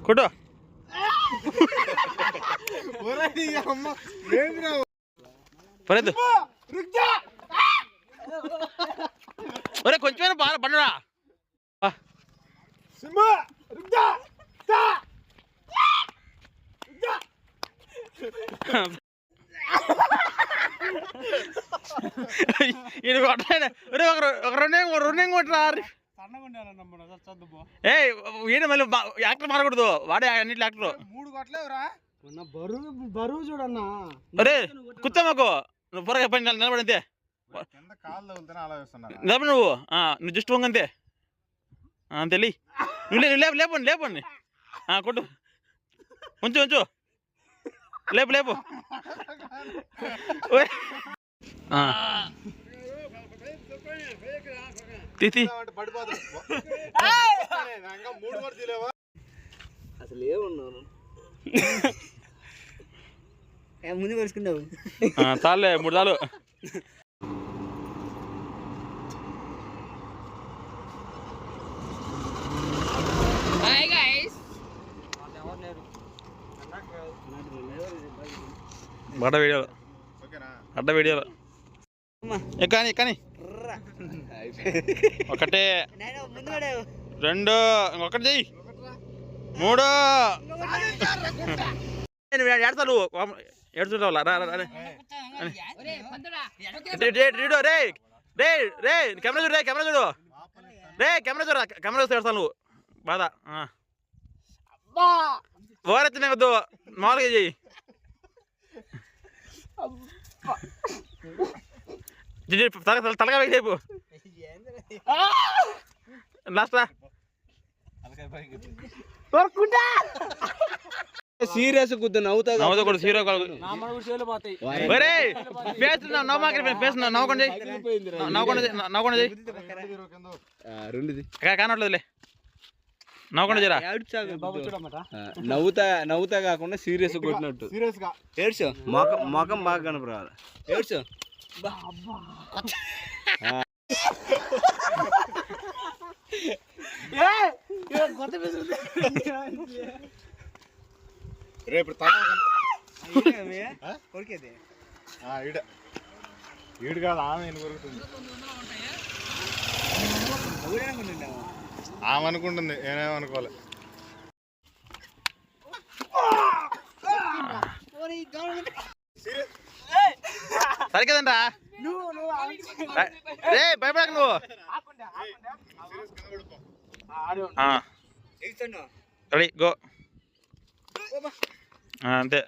కొట్టు పర్లేదు ఒరే కొంచెమైనా బాగా పండురా ఇది కొట్టాడు ఒక రెండు కొట్టరా ఏ ఈయన మళ్ళీ యాక్టర్ మారకూడదు వాడే అన్నింటి యాక్టర్ 3 కొట్టలేవురా బరువు చూడన్నా అరే కుత్తా మాకు నువ్వు పొరగా పని నిలబడి అంతే నిలబడి నువ్వు జస్ట్ వంగంతే అంతే నువ్వు లేపండి లేపండి కొట్టు ఉంచు లేపు అసలు ఏమన్నాను ముందు వరుసుకున్నావు చాలే 3 చాలు అడ్డ వీడియోలో కానీ ఒకటే 2 ఒకటి చెయ్యి 3 ఏడతా నువ్వు ఏడుచుంటావు రే కెమెరా చూడు కెమెరా చూస్తే ఏడతావు నువ్వు బాధ ఓరెత్తిన వద్దు మామూలుగా చెయ్యి తలగా వేసేపు లాస్ట్ సీరియస్ కుద్దు నవ్వుతా కూడా సీరియస్ నవ్వకండి కానట్లేదులే నవ్వకుండా జరా నవ్వుతా కాకుండా సీరియస్ కొట్టినట్టు ఏడ్చు మొఖం బాగా కనపరాదు ఏడ్చు రేపు ఈడు కాదు ఆమె కొరుకుతుంది ఆమె అనుకుంటుంది నేనేమనుకోలే సరికదండ్రా భయపడక నువ్వు రెడీ గో అంతే